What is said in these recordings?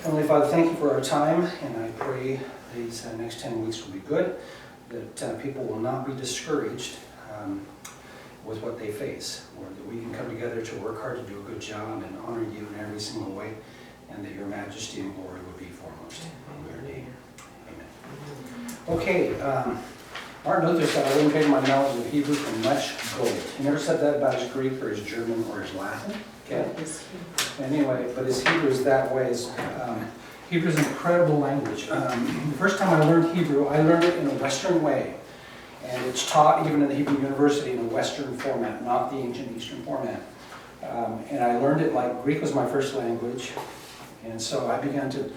Heavenly Father, thank you for our time, and I pray these next 10 weeks will be good, that people will not be discouraged with what they face, or that we can come together to work hard to do a good job and honor you in every single way, and that your majesty and glory will be foremost. In your name, amen. Okay, Martin Luther said, I wouldn't trade my knowledge of Hebrew for much gold. He never said that about his Greek or his German or his Latin. Okay. Anyway, but his Hebrew is that way. Hebrew is an incredible language. The first time I learned Hebrew, I learned it in a Western way. And it's taught even in the Hebrew University in a Western format, not the ancient Eastern format. And I learned it like Greek was my first language. And so I began to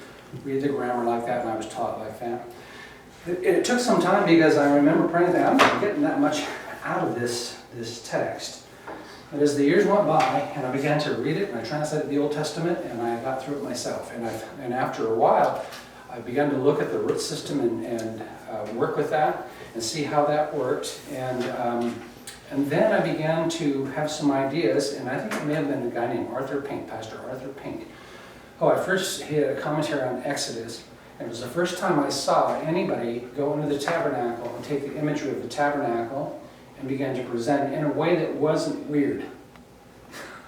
read the grammar like that, and I was taught like that. It took some time because I remember praying that I'm not getting that much out of this text. But as the years went by, and I began to read it, and I translated the Old Testament, and I got through it myself. And after a while, I began to look at the root system and work with that and see how that worked. And then I began to have some ideas, and I think it may have been a guy named Pastor Arthur Pink. I first he had a commentary on Exodus, and it was the first time I saw anybody go into the tabernacle and take the imagery of the tabernacle and began to present it in a way that wasn't weird.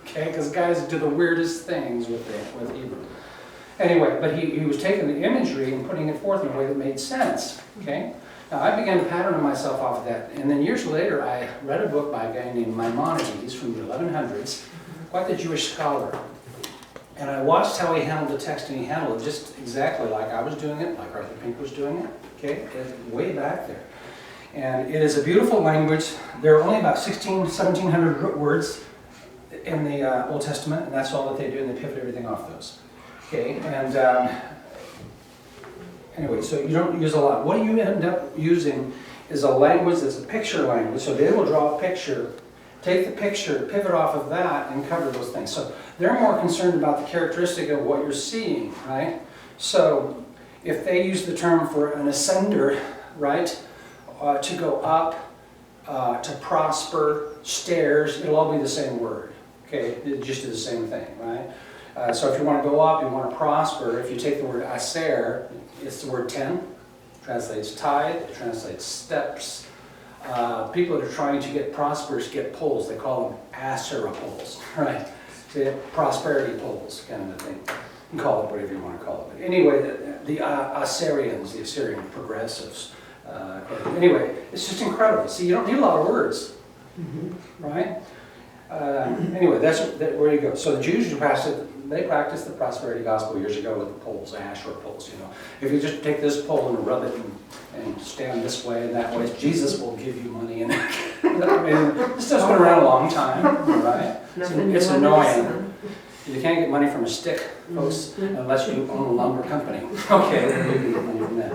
Okay, because guys do the weirdest things with Hebrew. Anyway, but he was taking the imagery and putting it forth in a way that made sense. Okay, now I began to pattern myself off of that, and then years later I read a book by a guy named Maimonides from the 1100s, quite the Jewish scholar. And I watched how he handled the text, and he handled it just exactly like I was doing it, like Arthur Pink was doing it. Okay, way back there. And it is a beautiful language. There are only about 1,700 words in the Old Testament, and that's all that they do, and they pivot everything off those. Okay, and anyway, so you don't use a lot. What you end up using is a language that's a picture language. So they will draw a picture, take the picture, pivot off of that, and cover those things. So they're more concerned about the characteristic of what you're seeing, right? So if they use the term for an ascender, right? To go up, to prosper, stairs, it'll all be the same word. Okay, it just is the same thing, right? So if you want to go up, you want to prosper, if you take the word aser, it's the word 10, translates tithe, it translates steps. People that are trying to get prosperous get poles, they call them asera poles, right? So prosperity poles, kind of a thing. You can call it whatever you want to call it. But anyway, the Assyrians, the Assyrian progressives, anyway, it's just incredible. See, you don't need a lot of words, right? Anyway, that's where you go. So the Jews who they practiced the prosperity gospel years ago with the poles, the Asherah poles. You know, if you just take this pole and rub it and stand this way and that way, Jesus will give you money. And I mean, this stuff's been around a long time, right? It's annoying. You can't get money from a stick, folks, unless you own a lumber company. Okay, then you can get money from that.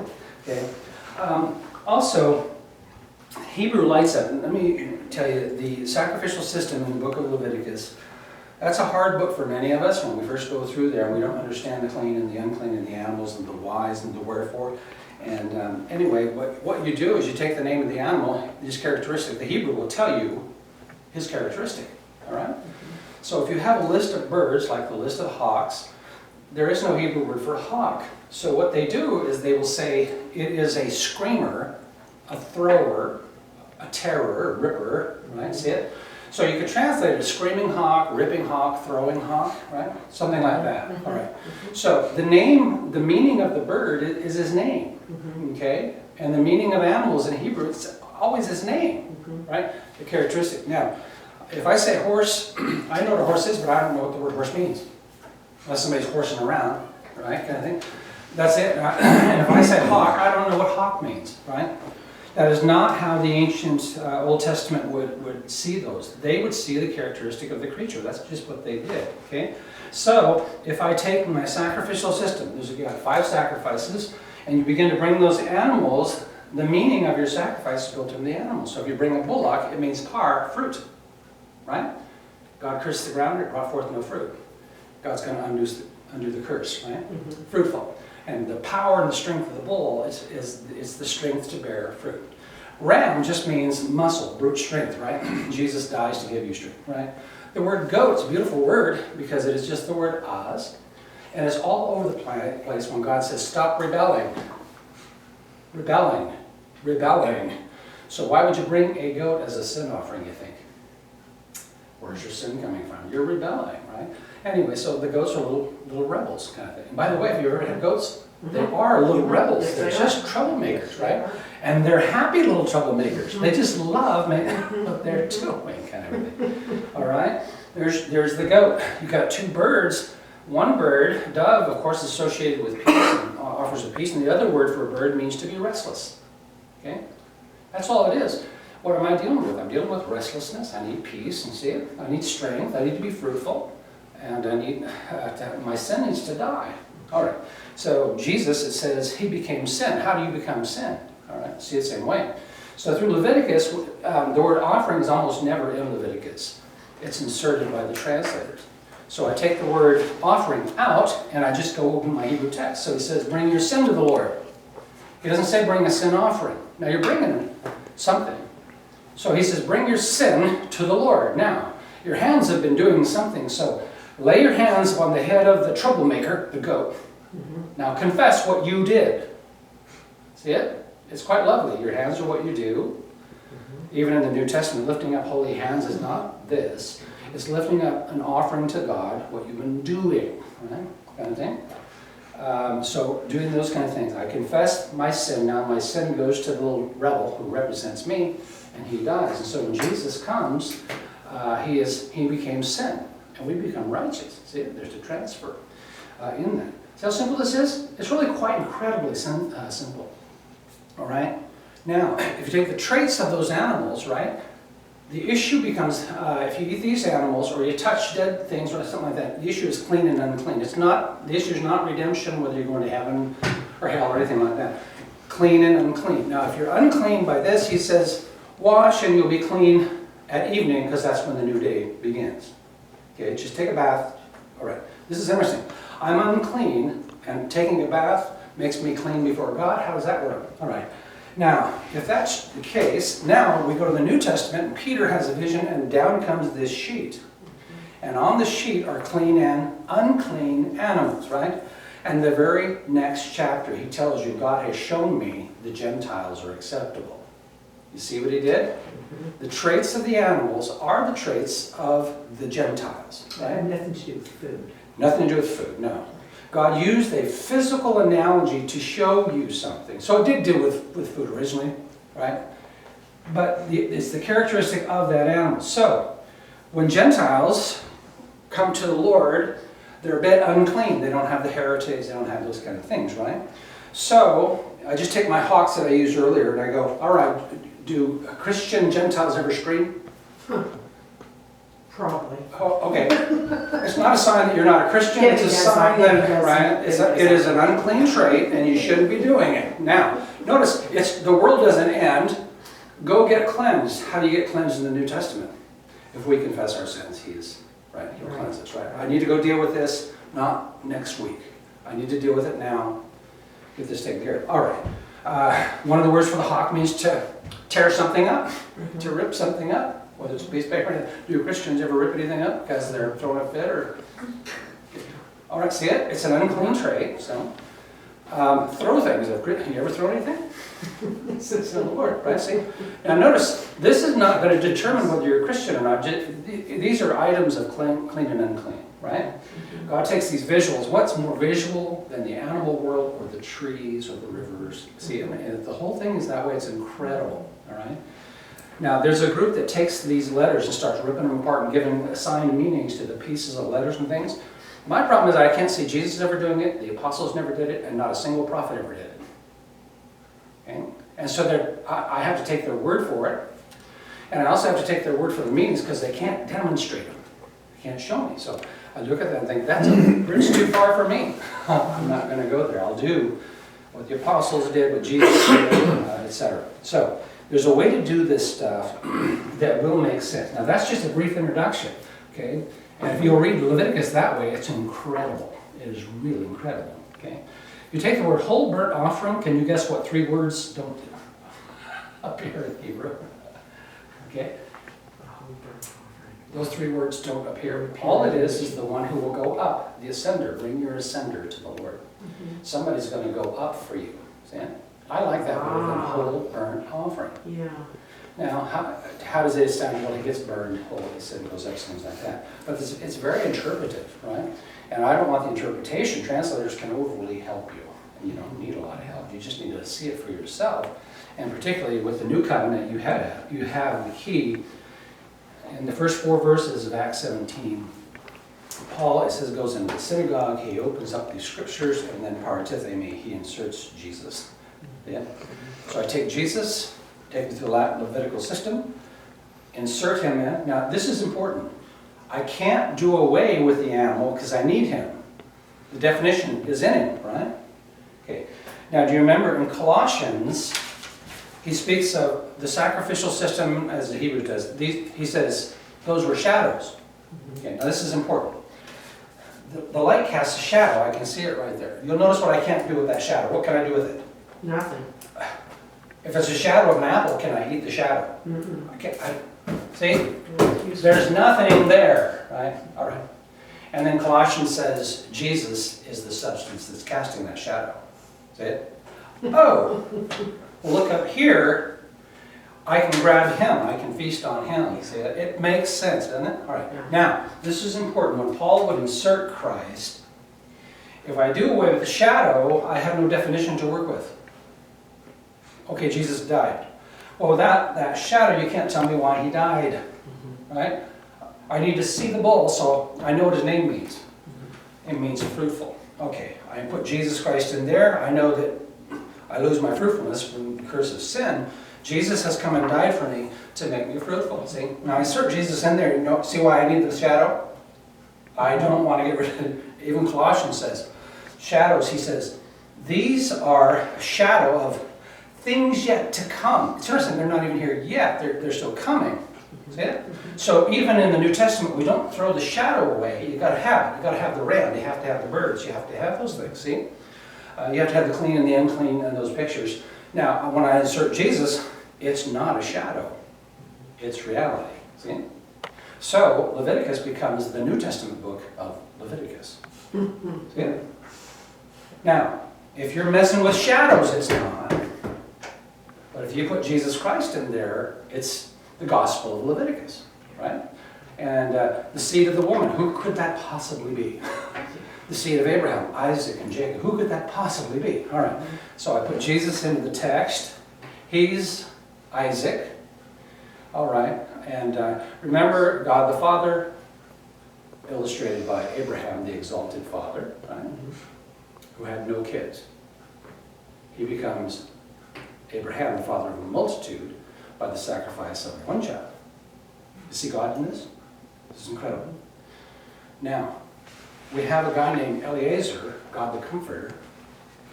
Okay. Also, Hebrew lights up. And let me tell you, the sacrificial system in the book of Leviticus, that's a hard book for many of us when we first go through there. We don't understand the clean and the unclean and the animals and the whys and the wherefore. And anyway, what you do is you take the name of the animal, his characteristic. The Hebrew will tell you his characteristic. All right? So if you have a list of birds, like the list of hawks, there is no Hebrew word for hawk. So what they do is they will say it is a screamer, a thrower, a terror, a ripper, right? See it? So you could translate it as screaming hawk, ripping hawk, throwing hawk, right? Something like that. All right. So the meaning of the bird is his name, okay? And the meaning of animals in Hebrew, it's always his name, right? The characteristic. Now, if I say horse, I know what a horse is, but I don't know what the word horse means. Unless somebody's horsing around, right, kind of thing. That's it. And if I say hawk, I don't know what hawk means, right? That is not how the ancient Old Testament would see those. They would see the characteristic of the creature. That's just what they did, okay? So, if I take my sacrificial system, you got 5 sacrifices, and you begin to bring those animals, the meaning of your sacrifice is built into the animal. So if you bring a bullock, it means par, fruit, right? God cursed the ground, it brought forth no fruit. God's going to undo the curse, right? Fruitful. And the power and the strength of the bull is the strength to bear fruit. Ram just means muscle, brute strength, right? Jesus dies to give you strength, right? The word goat's a beautiful word because it is just the word az. And it's all over the place when God says, stop rebelling. Rebelling. Rebelling. So why would you bring a goat as a sin offering, you think? Where's your sin coming from? You're rebelling, right? Anyway, so the goats are little rebels kind of thing. And by the way, have you ever had goats? They are little rebels. They're just troublemakers, right? And they're happy little troublemakers. They just love making what they're doing, kind of thing. All right? There's the goat. You've got two birds. One bird, dove, of course, is associated with peace and offers of peace. And the other word for a bird means to be restless. Okay? That's all it is. What am I dealing with? I'm dealing with restlessness. I need peace, and see it? I need strength. I need to be fruitful. And I need, my sin needs to die. All right. So Jesus, it says, he became sin. How do you become sin? All right. See it the same way. So through Leviticus, the word offering is almost never in Leviticus. It's inserted by the translators. So I take the word offering out, and I just go open my Hebrew text. So he says, bring your sin to the Lord. He doesn't say bring a sin offering. Now you're bringing something. So he says, bring your sin to the Lord. Now, your hands have been doing something. So lay your hands on the head of the troublemaker, the goat. Now confess what you did. See it? It's quite lovely. Your hands are what you do. Even in the New Testament, lifting up holy hands is not this. It's lifting up an offering to God, what you've been doing, right? Kind of thing. So doing those kind of things. I confess my sin. Now my sin goes to the little rebel who represents me, and he dies. And so when Jesus comes, he became sin, and we become righteous. See, there's a transfer in that. See how simple this is? It's really quite incredibly simple. All right? Now, if you take the traits of those animals, right, the issue becomes, if you eat these animals or you touch dead things or something like that, the issue is clean and unclean. The issue is not redemption, whether you're going to heaven or hell or anything like that. Clean and unclean. Now, if you're unclean by this, he says, wash and you'll be clean at evening, because that's when the new day begins. Okay, just take a bath. All right, this is interesting. I'm unclean, and taking a bath makes me clean before God. How does that work? All right. Now, if that's the case, now we go to the New Testament, and Peter has a vision, and down comes this sheet. And on the sheet are clean and unclean animals, right? And the very next chapter, he tells you, God has shown me the Gentiles are acceptable. You see what he did? The traits of the animals are the traits of the Gentiles, right? And nothing to do with food. Nothing to do with food, no. God used a physical analogy to show you something. So it did deal with food originally, right? But it's the characteristic of that animal. So when Gentiles come to the Lord, they're a bit unclean. They don't have the heritage. They don't have those kind of things, right? So I just take my hawks that I used earlier and I go, all right, do Christian Gentiles ever scream? Probably. Oh, okay. It's not a sign that you're not a Christian. It's a sign that, right? It is an unclean trait, and you shouldn't be doing it. Now, notice, the world doesn't end. Go get cleansed. How do you get cleansed in the New Testament? If we confess our sins, right? He'll cleanse us, right? I need to go deal with this, not next week. I need to deal with it now. Get this taken care of. All right. One of the words for the hawk means to tear something up, to rip something up. Whether it's a piece of paper. Do Christians ever rip anything up because they're throwing a fit? Or all right, see it? It's an unclean trait. So throw things. Have you ever thrown anything? It's the Lord, right? See. Now notice, this is not going to determine whether you're a Christian or not. These are items of clean and unclean, right? God takes these visuals. What's more visual than the animal world or the trees or the rivers? See, and the whole thing is that way. It's incredible. All right. Now, there's a group that takes these letters and starts ripping them apart and giving assigned meanings to the pieces of letters and things. My problem is I can't see Jesus ever doing it, the apostles never did it, and not a single prophet ever did it. Okay? And so I have to take their word for it, and I also have to take their word for the meanings because they can't demonstrate them. They can't show me. So I look at that and think, that's a bridge too far for me. I'm not going to go there. I'll do what the apostles did, what Jesus did, etc. So there's a way to do this stuff that will make sense. Now that's just a brief introduction, okay? And if you'll read Leviticus that way, it's incredible. It is really incredible, okay? If you take the word whole burnt offering, can you guess what 3 words don't appear in Hebrew? Okay? Those three words don't appear. All it is the one who will go up, the ascender. Bring your ascender to the Lord. Somebody's going to go up for you. See it? I like that word than whole burnt offering. Yeah. Now, how does it sound? Well, he gets burned whole, he said, goes up, things like that. But it's very interpretive, right? And I don't want the interpretation. Translators can overly help you. And you don't need a lot of help. You just need to see it for yourself. And particularly with the new covenant, you have the key. In the first 4 verses of Acts 17, Paul, it says, goes into the synagogue, he opens up these scriptures, and then paratithemi, he inserts Jesus. Yeah? So I take Jesus, take him through the Levitical system, insert him in. Now, this is important. I can't do away with the animal because I need him. The definition is in him, right? Okay. Now, do you remember in Colossians, he speaks of the sacrificial system as the Hebrew does. He says those were shadows. Okay, now this is important. The light casts a shadow. I can see it right there. You'll notice what I can't do with that shadow. What can I do with it? Nothing. If it's a shadow of an apple, can I eat the shadow? See? There's nothing there, right? All right. And then Colossians says Jesus is the substance that's casting that shadow. See it? Oh! Well, look up here. I can grab him. I can feast on him. You see it? It makes sense, doesn't it? All right. Now, this is important. When Paul would insert Christ, if I do away with the shadow, I have no definition to work with. Okay, Jesus died. Well, that shadow, you can't tell me why he died. Right? I need to see the bull, so I know what his name means. It means fruitful. Okay, I put Jesus Christ in there. I know that I lose my fruitfulness from the curse of sin. Jesus has come and died for me to make me fruitful. See? Now I insert Jesus in there. You know, see why I need the shadow? I don't want to get rid of it. Even Colossians says, shadows, he says, these are a shadow of things yet to come. It's interesting, they're not even here yet. They're still coming. See it? So even in the New Testament, we don't throw the shadow away. You've got to have it. You've got to have the ram. You have to have the birds. You have to have those things. See? You have to have the clean and the unclean in those pictures. Now, when I insert Jesus, it's not a shadow. It's reality. See? So, Leviticus becomes the New Testament book of Leviticus. See? Now, if you're messing with shadows, it's not. But if you put Jesus Christ in there, it's the Gospel of Leviticus. Right? And the seed of the woman, who could that possibly be? The seed of Abraham, Isaac, and Jacob. Who could that possibly be? All right. So I put Jesus into the text. He's Isaac. All right. And remember, God the Father, illustrated by Abraham, the exalted father, right? Who had no kids. He becomes Abraham, the father of a multitude, by the sacrifice of one child. You see God in this? This is incredible. Now, we have a guy named Eliezer, God the Comforter.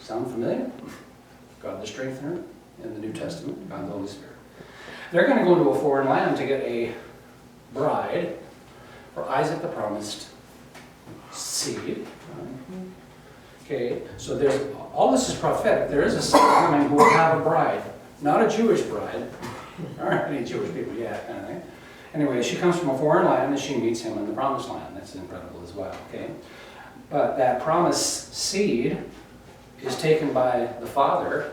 Sound familiar? God the Strengthener in the New Testament, God the Holy Spirit. They're going to go to a foreign land to get a bride for Isaac the promised seed. Okay, so there's all this is prophetic. There is a son coming who will have a bride, not a Jewish bride. There aren't any Jewish people yet, kind of thing. Anyway, she comes from a foreign land and she meets him in the promised land. That's incredible as well, okay? But that promised seed is taken by the Father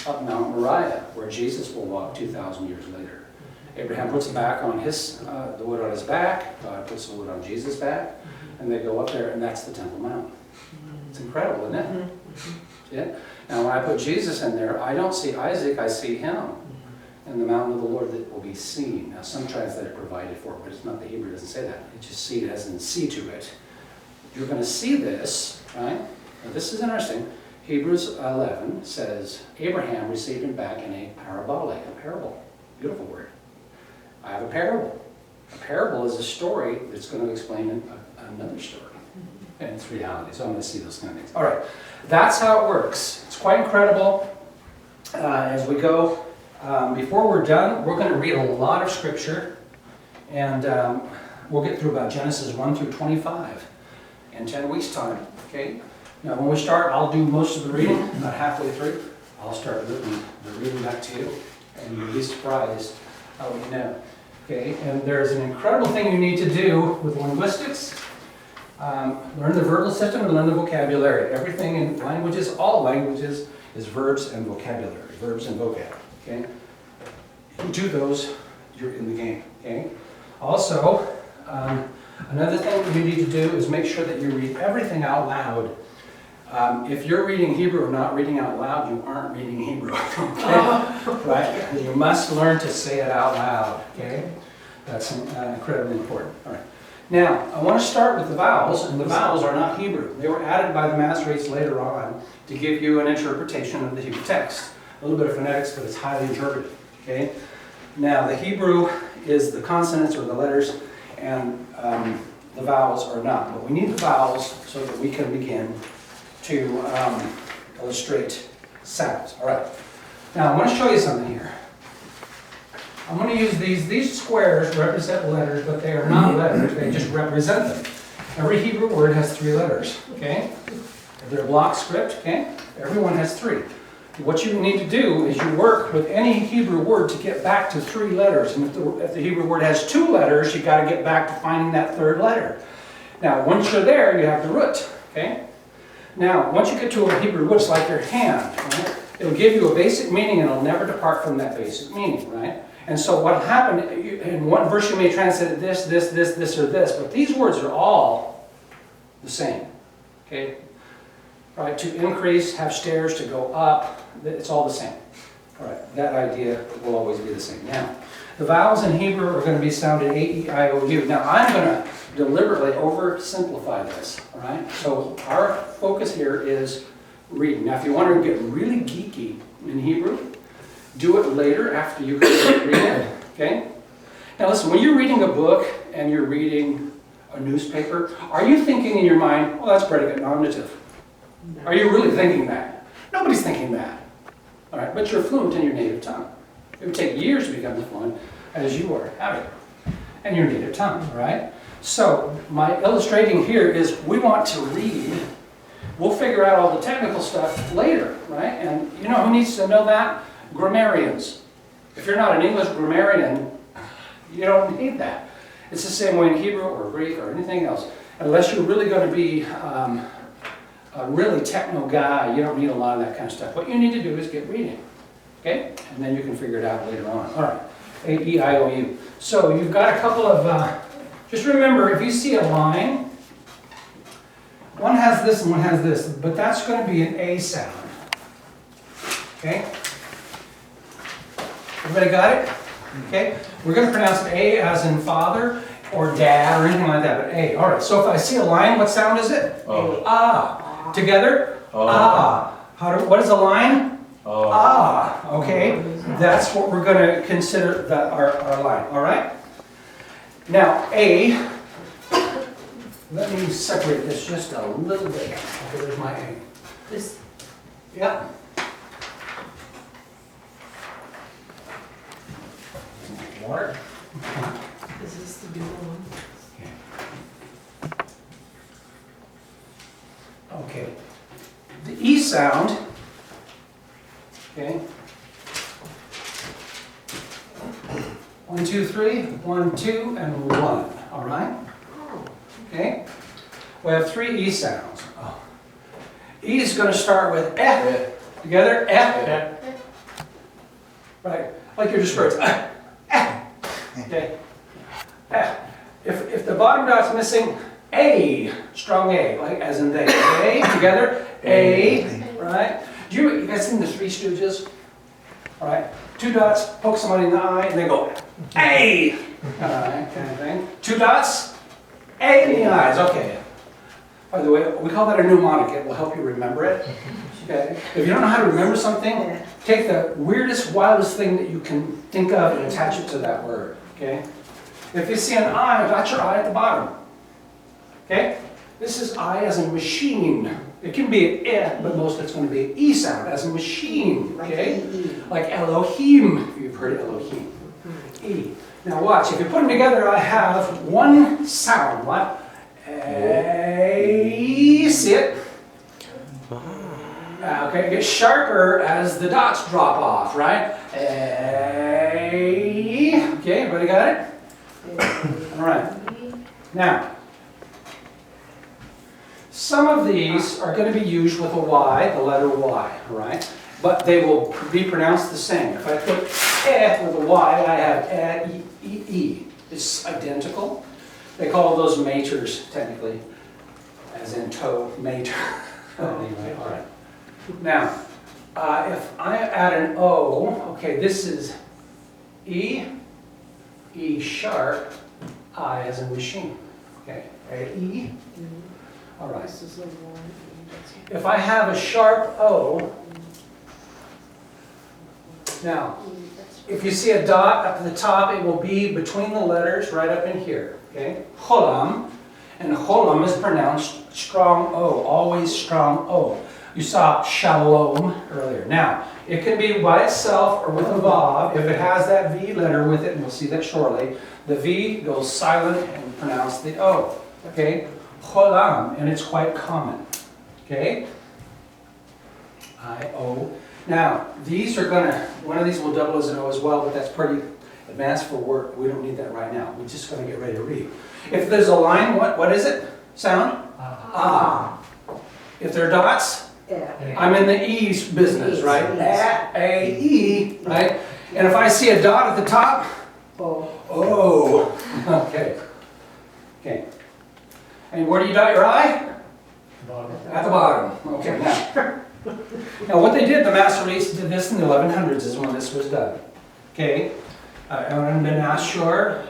up Mount Moriah, where Jesus will walk 2,000 years later. Abraham puts the back on the wood on his back, God puts the wood on Jesus' back, and they go up there, and that's the Temple Mount. It's incredible, isn't it? See it? Now, when I put Jesus in there, I don't see Isaac, I see him. And the mountain of the Lord that will be seen. Now, some translate it provided for, but it's not, the Hebrew doesn't say that. It just see it as in see to it. You're going to see this, right? Now, this is interesting. Hebrews 11 says, Abraham received him back in a parabole, a parable. Beautiful word. I have a parable. A parable is a story that's going to explain another story. And it's reality. So I'm going to see those kind of things. All right. That's how it works. It's quite incredible. As we go, before we're done, we're going to read a lot of scripture. And we'll get through about Genesis 1 through 25 in 10 weeks' time. Okay? Now, when we start, I'll do most of the reading, about halfway through. I'll start the reading back to you, and you'll be surprised how we know. Okay, and there's an incredible thing you need to do with linguistics. Learn the verbal system and learn the vocabulary. Everything in languages, all languages, is verbs and vocabulary. Verbs and vocab. Okay? If you do those, you're in the game. Okay? Also, another thing you need to do is make sure that you read everything out loud. If you're reading Hebrew or not reading out loud, you aren't reading Hebrew. Okay? Right? You must learn to say it out loud. Okay? That's incredibly important. All right. Now, I want to start with the vowels, and the vowels are not Hebrew. They were added by the Masoretes later on to give you an interpretation of the Hebrew text. A little bit of phonetics, but it's highly interpretive. Okay? Now, the Hebrew is the consonants or the letters, and the vowels are not. But we need the vowels so that we can begin to illustrate sounds. All right. Now, I want to show you something here. I'm going to use these squares represent letters, but they are not letters, they just represent them. Every Hebrew word has 3 letters, okay? If they're block script, okay? Everyone has 3. What you need to do is you work with any Hebrew word to get back to 3 letters. And if the Hebrew word has 2 letters, you've got to get back to finding that 3rd letter. Now, once you're there, you have the root, okay? Now, once you get to a Hebrew root, it's like your hand, right? It'll give you a basic meaning and it'll never depart from that basic meaning, right? And so what happened, in one verse you may translate it this, or this, but these words are all the same, okay? Right, to increase, have stairs, to go up, it's all the same. All right, that idea will always be the same. Now, the vowels in Hebrew are going to be sounded A, E, I, O, U. Now, I'm going to deliberately oversimplify this, all right? So our focus here is reading. Now, if you want to get really geeky in Hebrew, do it later after you read it, okay? Now listen, when you're reading a book and you're reading a newspaper, are you thinking in your mind, well, that's predicate nominative? No. Are you really thinking that? Nobody's thinking that. All right, but you're fluent in your native tongue. It would take years to become as fluent as you are having in your native tongue, right? So my illustrating here is we want to read. We'll figure out all the technical stuff later, right? And you know who needs to know that? Grammarians. If you're not an English grammarian, you don't need that. It's the same way in Hebrew or Greek or anything else. Unless you're really going to be a really techno guy, you don't need a lot of that kind of stuff. What you need to do is get reading, okay? And then you can figure it out later on. All right, A, E, I, O, U. So you've got a couple of, just remember, if you see a line, one has this and one has this, but that's going to be an A sound, okay? Everybody got it? Okay. We're going to pronounce it A as in father or dad or anything like that, but A. All right. So if I see a line, what sound is it? Oh. Ah. Together? Oh. Ah. What is a line? Oh. Ah. Okay. That's what we're going to consider our line. All right. Now A. Let me separate this just a little bit. Okay. There's my A. This. Yeah. Water. Is this the bigger one? Okay. The E sound, okay. 1, 2, 3, 1, 2, and 1. All right? Okay. We have 3 E sounds. Oh. E is going to start with F. Together, F. Right. Like your just words. Okay. If the bottom dot's missing, A, strong A, like as in they. A, together, A, right? Do you guys seen the Three Stooges? All right. 2 dots, poke somebody in the eye, and they go, A! All right, kind of thing. 2 dots, A in the eyes, okay. By the way, we call that a mnemonic. It will help you remember it. Okay. If you don't know how to remember something, take the weirdest, wildest thing that you can think of and attach it to that word. Okay? If you see an I, dot your I at the bottom. Okay? This is I as in machine. It can be an but most of it's going to be an E sound as in machine. Okay? Like Elohim, if you've heard Elohim. E. Now watch, if you put them together, I have one sound. What? A. See it? Okay, it gets sharper as the dots drop off, right? A. Okay, everybody got it? All right. Now, some of these are going to be used with a Y, the letter Y, all right? But they will be pronounced the same. If I put eh with a Y, I have eh, e. It's identical. They call those maters, technically, as in toe, mater. Anyway, all right. Now, if I add an O, okay, this is E, E sharp, I as in machine. Okay, A-E. All right. This is a one. If I have a sharp O, now, if you see a dot up at the top, it will be between the letters right up in here, okay? Cholam, and cholam is pronounced strong O, always strong O. You saw shalom earlier. Now, it can be by itself or with a vav. If it has that V letter with it, and we'll see that shortly, the V goes silent and pronounce the O, okay? Cholam, and it's quite common, okay? I-O. Now, these are gonna, one of these will double as an O as well, but that's pretty advanced for work. We don't need that right now. We're just gonna get ready to read. If there's a line, what is it? Sound? Ah. If there are dots, I'm in the E's business, right? A, E, right? And if I see a dot at the top, oh, okay. Okay. And where do you dot your I? At the bottom. Okay, now. Now what they did, the Masoretes did this in the 1100s is when this was done. Okay, Aaron Ben Ashur,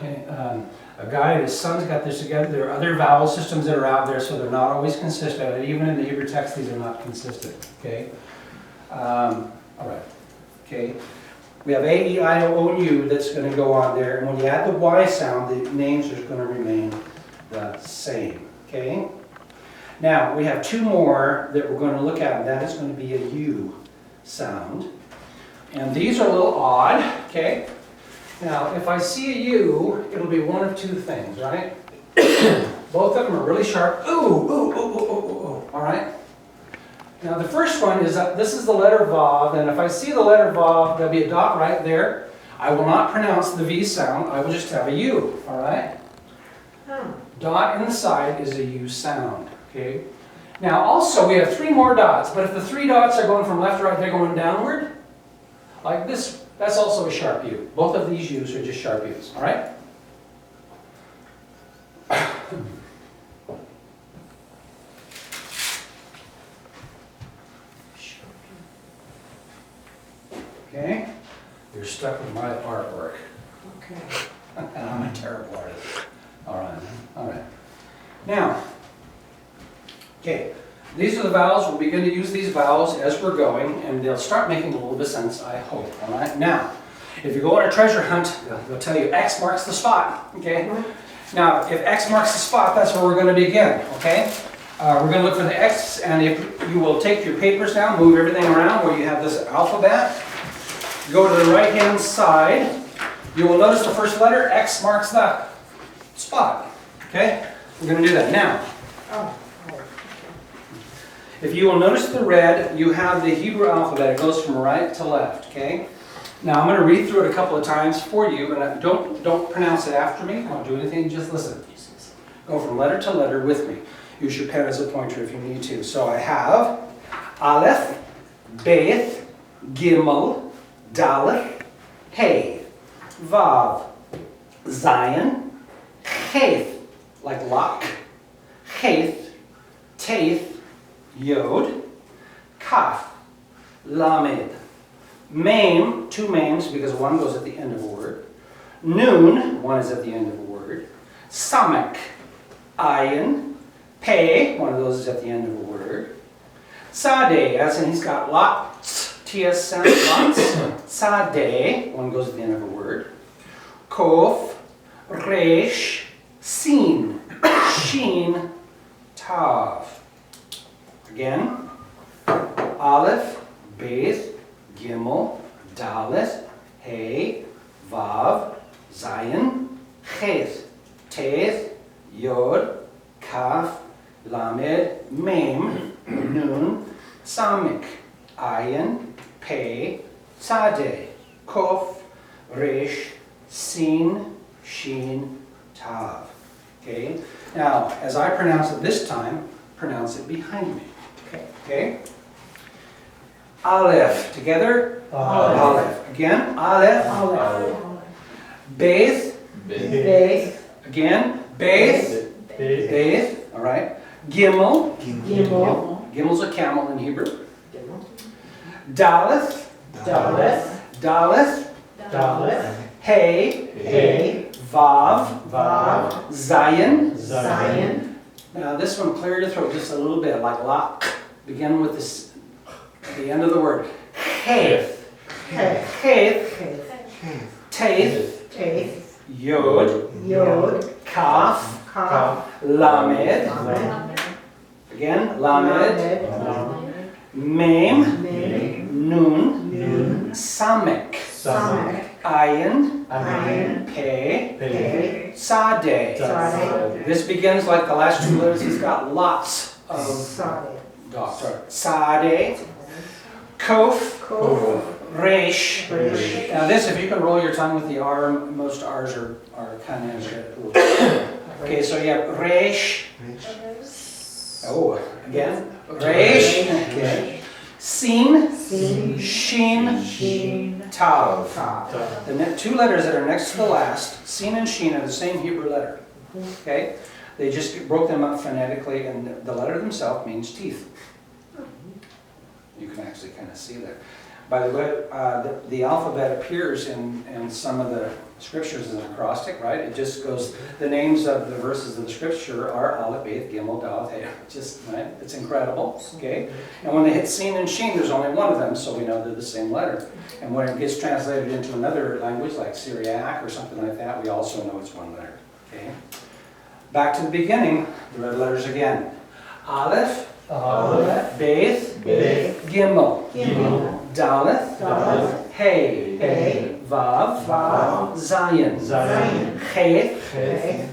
a guy and his sons got this together. There are other vowel systems that are out there, so they're not always consistent. And even in the Hebrew text, these are not consistent. Okay, all right. Okay, we have A, E, I, O, O, U that's going to go on there, and when you add the Y sound, the names are going to remain the same. Okay. Now, we have two more that we're going to look at, and that is going to be a U sound. And these are a little odd, okay? Now, if I see a U, it'll be one of two things, right? Both of them are really sharp. Ooh, ooh, ooh, ooh, ooh, ooh, ooh, all right? Now, the first one is that this is the letter Vav, and if I see the letter Vav, there'll be a dot right there. I will not pronounce the V sound, I will just have a U, all right? Dot in the side is a U sound. Okay. Now also we have three more dots, but if the three dots are going from left to right, they're going downward, like this, that's also a sharp U. Both of these U's are just sharp U's, all right? Okay, you're stuck with my artwork. Okay. And I'm a terrible artist. All right, all right. Now, okay, these are the vowels. We'll begin to use these vowels as we're going, and they'll start making a little bit of sense, I hope. All right. Now, if you go on a treasure hunt, they'll tell you X marks the spot. Okay. Now, if X marks the spot, that's where we're going to begin. Okay. We're going to look for the X, and if you will take your papers down, move everything around where you have this alphabet. Go to the right-hand side. You will notice the first letter X marks the spot. Okay. We're going to do that now. If you will notice the red, you have the Hebrew alphabet. It goes from right to left, okay? Now I'm going to read through it a couple of times for you, and don't pronounce it after me. Don't do anything, just listen. Go from letter to letter with me. Use your pen as a pointer if you need to. So I have Aleph, Beth, Gimel, Dalet, Hey, Vav, Zion, Cheth, like lock, Cheth, Teth, Yod, Kaf, Lamed, Mem, two Mems because one goes at the end of a word, Nun, one is at the end of a word, Samek, Ayin, Pei, one of those is at the end of a word, Sade, as in he's got lots, TS sound, lots, Sade, one goes at the end of a word, Kof, Resh, Sin, Shin, Tav. Again, Aleph, Beth, Gimel, Dalet, Hey, Vav, Zion, Chet, Teth, Yod, Kaf, Lamed, Mem, Nun, Samik, Ayin, Pei, Sade, Kof, Resh, Sin, Shin, Tav. Okay? Now, as I pronounce it this time, pronounce it behind me. Okay? Aleph. Together? Aleph. Again? Aleph. Beth. Again? Beth. All right. Gimel. Gimel's a camel in Hebrew. Daleth. Hey. Vav. Zayin. Now this one, clear your throat just a little bit, like la. Begin with this, the end of the word. Heth. Taith. Yod. Kaf. Lamed. Again, Lamed. Mem. Nun. Samek. Ayin. Pe. Sade. This begins like the last two letters. He's got lots of dots. Sade. Kof. Rach. Now this, if you can roll your tongue with the R, most R's are kind of... Okay, so you have Rach. Oh, again. Rach. Okay. Sin. Shin. Tav. The two letters that are next to the last, Sin and Shin, are the same Hebrew letter. Okay? They just broke them up phonetically, and the letter themselves means teeth. You can actually kind of see that. By the way, the alphabet appears in some of the scriptures as an acrostic, right? It just goes, the names of the verses of the scripture are Aleph, Beth, Gimel, Daleth, Hey. Just, right? It's incredible, okay? And when they hit Sin and Shin, there's only one of them, so we know they're the same letter. And when it gets translated into another language, like Syriac or something like that, we also know it's one letter, okay? Back to the beginning, the red letters again. Aleph, Beth, Gimel, Daleth, Hey, Vav, Zayin, Chet,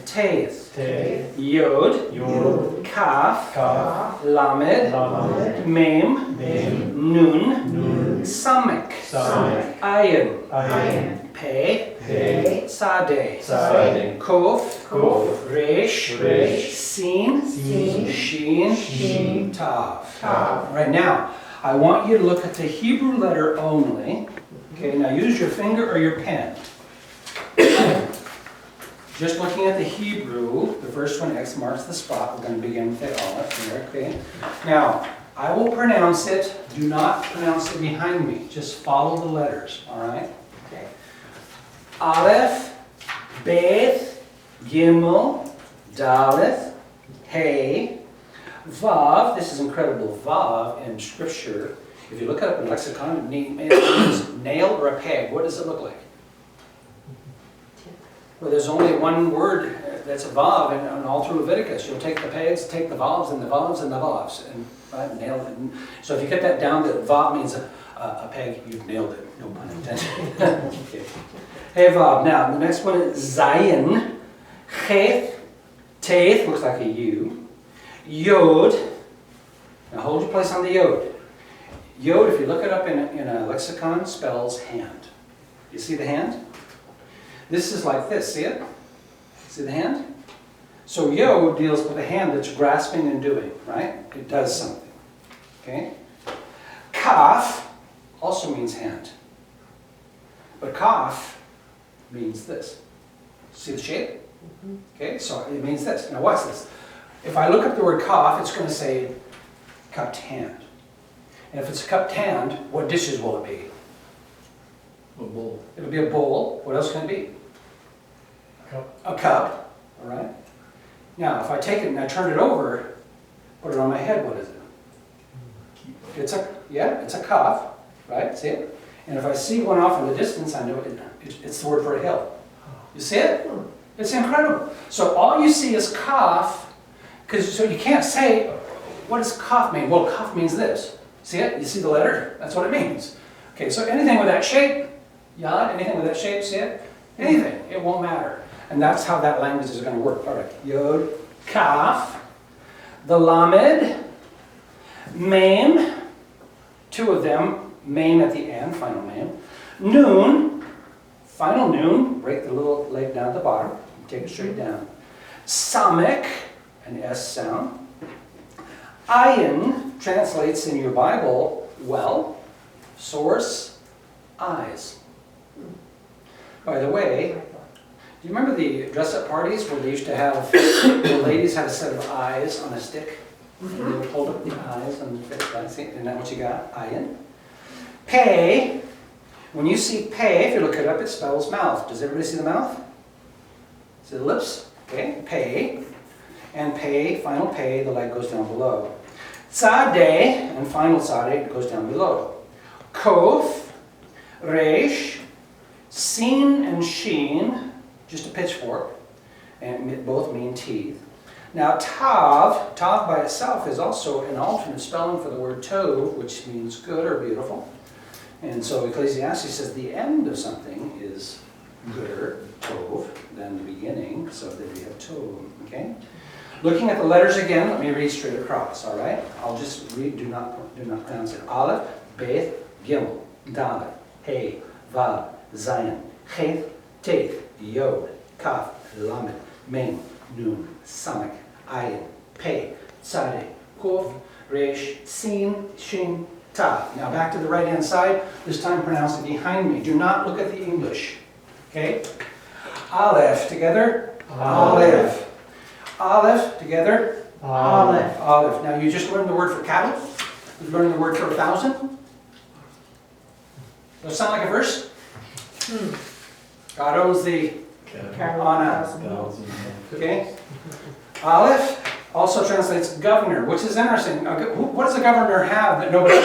Taith, Yod, Kaf, Lamed, Mem, Nun, Samek, Ayin, Pe, Sade, Kof, Resh, Sin, Shin, Tav. Right now, I want you to look at the Hebrew letter only. Okay, now use your finger or your pen. Just looking at the Hebrew, the first one, X marks the spot. We're going to begin with the Aleph here, okay? Now, I will pronounce it. Do not pronounce it behind me. Just follow the letters, all right? Okay. Aleph, Beth, Gimel, Daleth, Hey, Vav. This is incredible. Vav in Scripture. If you look it up in lexicon, it means nail or a peg. What does it look like? Well, there's only one word that's a vav, and all through Leviticus, you'll take the pegs, take the vavs, and the vavs, and the vavs, and nail it. And so if you get that down, that vav means a peg, you've nailed it. No pun intended. Okay. Hey, vav. Now, the next one is Zayin. Chet, Taith, looks like a U. Yod. Now hold your place on the Yod. Yod, if you look it up in a lexicon, spells hand. You see the hand? This is like this, see it? See the hand? So Yod deals with a hand that's grasping and doing, right? It does something, okay? Kaf also means hand. But Kaf means this. See the shape? Okay, so it means this. Now watch this. If I look up the word Kaf, it's going to say cupped hand. And if it's a cupped hand, what dishes will it be? A bowl. It'll be a bowl. What else can it be? A cup. All right. Now, if I take it and I turn it over, put it on my head, what is it? It's a cup, right? See it? And if I see one off in the distance, I know it's the word for a hill. You see it? It's incredible. So all you see is kaf, so you can't say, what does kaf mean? Well, kaf means this. See it? You see the letter? That's what it means. Okay, so anything with that shape, yod, anything with that shape, see it? Anything, it won't matter. And that's how that language is going to work. All right, yod, kaf, the lamed, mem, two of them, mem at the end, final mem, noon, final noon, break the little leg down at the bottom, Take it straight down. Samek, an S sound. Ayin translates in your Bible, well, source, eyes. By the way, do you remember the dress-up parties where they used to have, the ladies had a set of eyes on a stick? And they would hold up the eyes on the stick, right? See, isn't that what you got? Ayin. Pei, when you see pei, if you look it up, it spells mouth. Does everybody see the mouth? See the lips? Okay, pei. And pei, final pei, the leg goes down below. Sade, and final sade, goes down below. Kof, Rach, Sin and Sheen, just a pitchfork, and both mean teeth. Now tav by itself is also an alternate spelling for the word tov, which means good or beautiful. And so Ecclesiastes says the end of something is gooder, tov, than the beginning, so there we have tov, okay? Looking at the letters again, let me read straight across, all right? I'll just read, do not pronounce it. Aleph, Beth, Gimel, Dalet, Hey, Vav, Zayin, Chet, Tet, Yod, Kaf, Lamed, Mem, Nun, Samek, Ayin, Pei, Sade, Kof, Resh, Sin, Shin, Tav. Now back to the right-hand side, this time pronounce it behind me. Do not look at the English, okay? Aleph, together? Aleph. Aleph, together? Aleph. Aleph. Now you just learned the word for cattle? You learned the word for 1,000? Does that sound like a verse? God owns the Anna. Okay? Aleph also translates governor, which is interesting. What does a governor have that nobody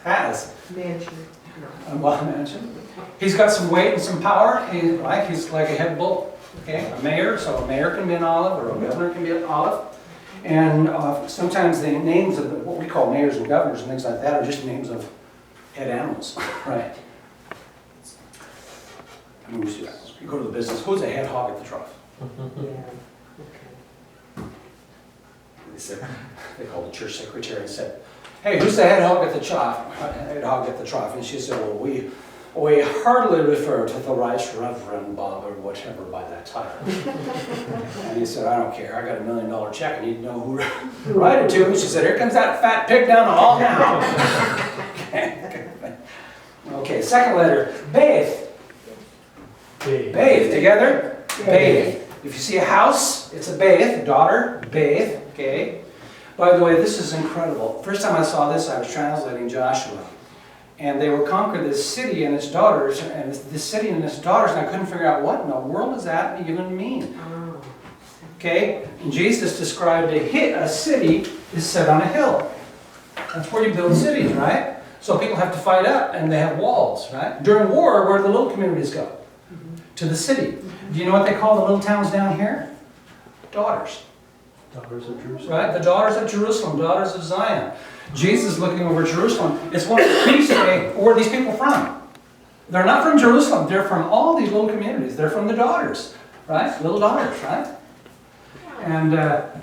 has? Mansion. Well, mansion. He's got some weight and some power. He's like a head bull. Okay, a mayor, so a mayor can be an olive, or a governor can be an olive. And sometimes the names of what we call mayors and governors and things like that are just names of head animals, right? I mean, you go to the business, who's the head hog at the trough? Yeah. Okay. They called the church secretary and said, hey, who's the head hog at the trough? Head hog at the trough. And she said, well, we hardly refer to the Right Reverend Bob or whatever by that title. And he said, I don't care. I got $1 million check. I need to know who to write it to. And she said, here comes that fat pig down the hall now. Okay, second letter, Beth. Beth, together? Beth. If you see a house, it's a Beth, daughter, Beth, okay? By the way, this is incredible. First time I saw this, I was translating Joshua. And they would conquer this city and its daughters, and this city and its daughters, and I couldn't figure out what in the world does that even mean. Okay? And Jesus described a city is set on a hill. That's where you build cities, right? So people have to fight up, and they have walls, right? During war, where do the little communities go? To the city. Do you know what they call the little towns down here? Daughters. Daughters of Jerusalem. Right? The daughters of Jerusalem, daughters of Zion. Jesus looking over Jerusalem. It's one of the priests say, where are these people from? They're not from Jerusalem. They're from all these little communities. They're from the daughters, right? Little daughters, right? And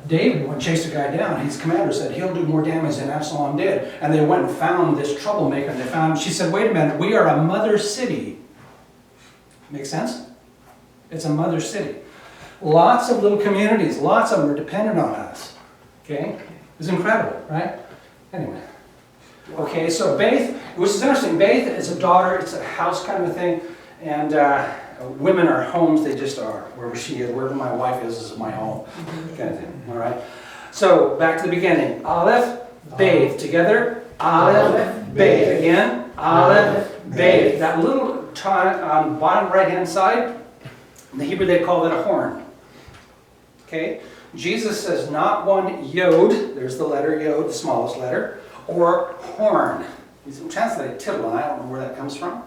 David went chase a guy down. His commander said, he'll do more damage than Absalom did. And they went and found this troublemaker. And they found him. She said, wait a minute, we are a mother city. Make sense? It's a mother city. Lots of little communities, lots of them are dependent on us. Okay? It's incredible, right? Anyway. Okay, so Beth, which is interesting, Beth is a daughter, it's a house kind of a thing, and women are homes, they just are. Wherever she is, wherever my wife is my home, kind of thing, all right? So, back to the beginning. Aleph, Beth, together. Aleph, Beth. Again, Aleph, Beth. That little time on the bottom right-hand side, in the Hebrew they call it a horn. Okay? Jesus says not one yod, there's the letter yod, the smallest letter, or horn. He's translated tibble, and I don't know where that comes from.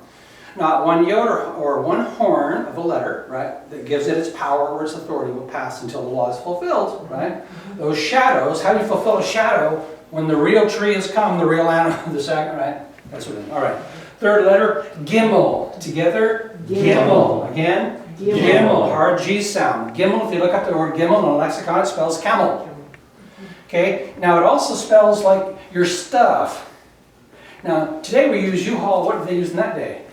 Not one yod or one horn of a letter, right, that gives it its power or its authority will pass until the law is fulfilled, right? Those shadows, how do you fulfill a shadow when the real tree has come, the real animal, the second, right? That's what it is. All right. Third letter, Gimel. Together, Gimel. Again, Gimel. Hard G sound. Gimel, if you look up the word Gimel in a lexicon, it spells camel. Okay? Now, it also spells like your stuff. Now, today we use U-Haul. What did they use in that day?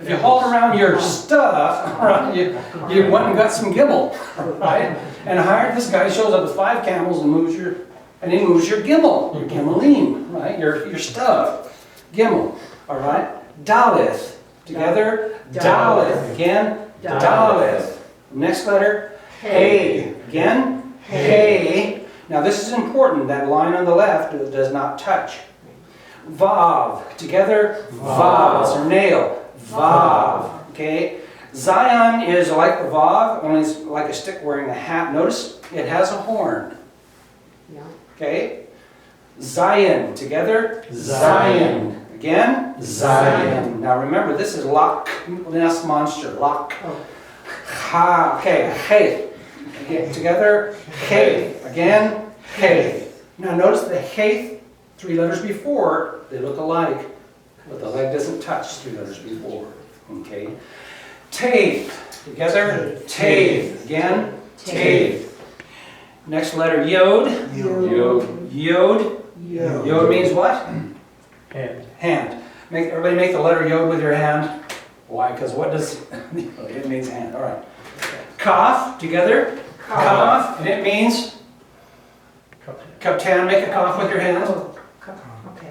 If you hauled around your stuff, right, you went and got some Gimel, right? And hired this guy, shows up with 5 camels and he moves your Gimel, your Gimelim, right? Your stuff. Gimel, all right? Daleth, together, Daleth, again, Daleth. Next letter, Hey, again, Hey. Now this is important, that line on the left does not touch. Vav, together, Vav, it's a nail. Vav, okay? Zion is like the Vav, only it's like a stick wearing a hat. Notice it has a horn, Yeah. okay? Zion, together, Zion. Again, Zion. Now remember, this is Lach, nest monster, Lach. Oh. Ha, okay, Hey. Again, together, Hey. Again, Hey. Now notice the Hey, 3 letters before, they look alike. But the leg doesn't touch 3 letters before, okay? Tave, together, Tave, again, Tave. Next letter, Yod, Yod. Yod, Yod means what? Hand. Hand. Everybody make the letter Yod with your hand. Why? Because what does, it means hand, all right. Kaf, together, Kaf, and it means, Kaptan, make a kaf with your hand.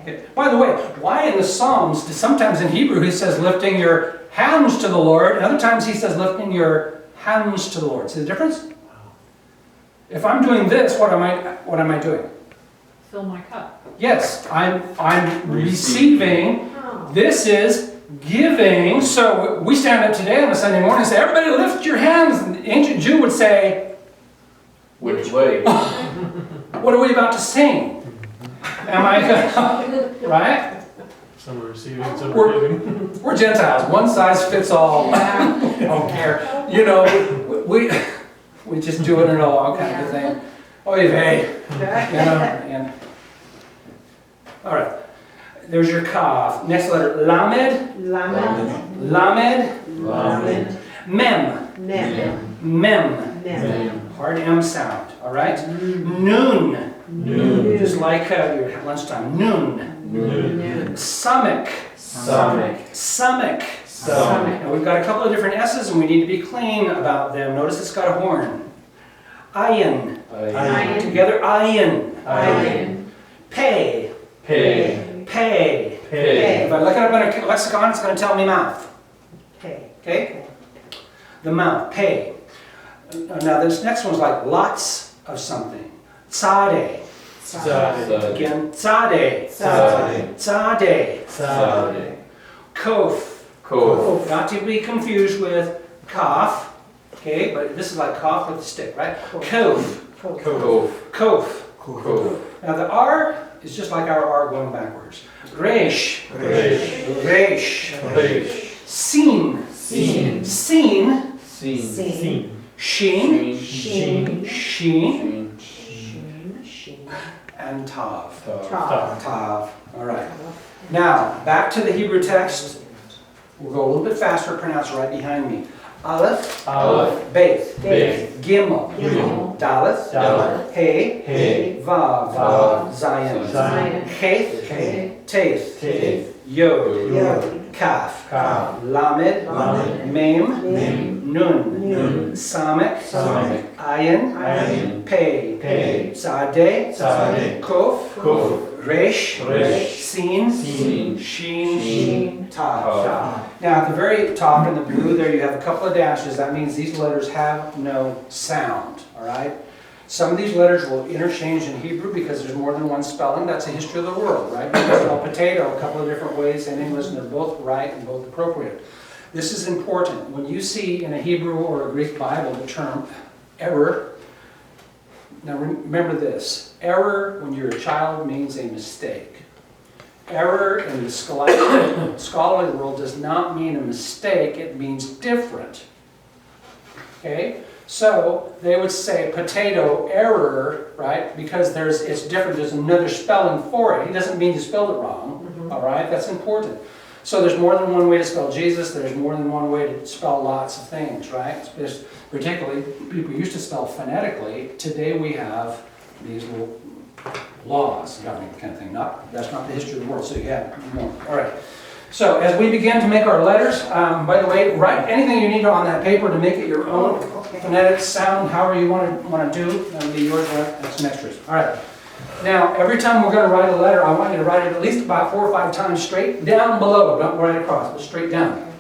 Okay. By the way, why in the Psalms, sometimes in Hebrew he says lifting your hands to the Lord, and other times he says lifting your hands to the Lord. See the difference? If I'm doing this, what am I doing? Fill my cup. Yes, I'm receiving. Oh. This is giving. So we stand up today on a Sunday morning and say, everybody lift your hands. And the ancient Jew would say, Which way? what are we about to sing? Am I gonna, right? Some are receiving, some We're- are giving. We're Gentiles, one size fits all. Don't care. You know, we just do it in all kind of thing. Oy vey. You know, and, all right. There's your kaf. Next letter, lamed, Lamed. lamed, Lamed. mem, Nem. mem. Nem. Hard M sound, all right? Noon, Noon. just like your lunchtime. Noon. Noon. Samek, Stomach. samek. Stomach. Now we've got a couple of different S's and we need to be clean about them. Notice it's got a horn. Ayin, Ayin. together ayin. Ayin. Pay, Pay. pay. Pay. If I look it up in a lexicon, it's going to tell me mouth. Okay. Okay? The mouth, pay. Now this next one's like lots of something. Sade. Sade. Again, Sade. Sade. Sade. Sade. Kof. Koko. Not to be confused with cough. Okay, but this is like cough with a stick, right? Kof. Koko. Kof. Koko. Now the R is just like our R going backwards. Resh. Resh. Resh. Resh. Seen. Seen. Seen. Seen. Seen. Sheen. Sheen. Sheen. Seen. Sheen. And Tav. Tav. Tav. All right. Now, back to the Hebrew text. We'll go a little bit faster, pronounce right behind me. Aleph, Aleph. Beth, Beth. Gimel, Gimel. Daleth, Daleth. Hey, Hey. Vav, Vav. Zion, Zion. Cheth, Cheth. Teth, Teth. Yod, Yod. Kaf, Kaf. Lamed, Lamed. Mem, Mem. Nun, Nun. Samek, Samek. Ayin, Ayin. Pei, Pei. Sade, Sade. Kof, Kof. Resh, Resh. Sin, Sin. Sheen, Sheen. Tav. Tav. Now at the very top in the blue there you have a couple of dashes. That means these letters have no sound, all right? Some of these letters will interchange in Hebrew because there's more than one spelling. That's the history of the world, right? You can spell potato a couple of different ways in English and they're both right and both appropriate. This is important. When you see in a Hebrew or a Greek Bible the term error, now remember this, error when you're a child means a mistake. Error in the scholarly world does not mean a mistake, it means different. Okay? So they would say potato error, right? Because it's different, there's another spelling for it. He doesn't mean you spelled it wrong, all right? That's important. So there's more than one way to spell Jesus, there's more than one way to spell lots of things, right? Particularly, people used to spell phonetically. Today we have these little laws governing the kind of thing. That's not the history of the world, so you have more. All right. So as we begin to make our letters, by the way, write anything you need on that paper to make it your own Okay. phonetic sound, however you want to do. That'll be yours. That's some extras. All right. Now, every time we're going to write a letter, I want you to write it at least about 4 or 5 times straight down below. Don't write across, but straight down.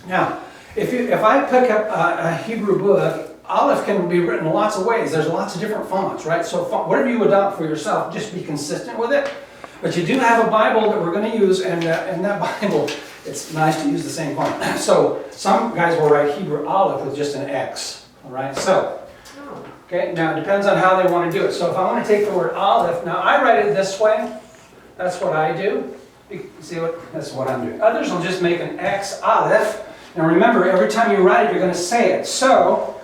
Now, if I pick up a Hebrew book, Aleph can be written lots of ways. There's lots of different fonts, right? So whatever you adopt for yourself, just be consistent with it. But you do have a Bible that we're going to use, and in that Bible, it's nice to use the same font. So some guys will write Hebrew Aleph with just an X, all right? So, okay, now it depends on how they want to do it. So if I want to take the word Aleph, now I write it this way. That's what I do. You see what? That's what I'm doing. Others will just make an X Aleph. Now remember, every time you write it, you're going to say it. So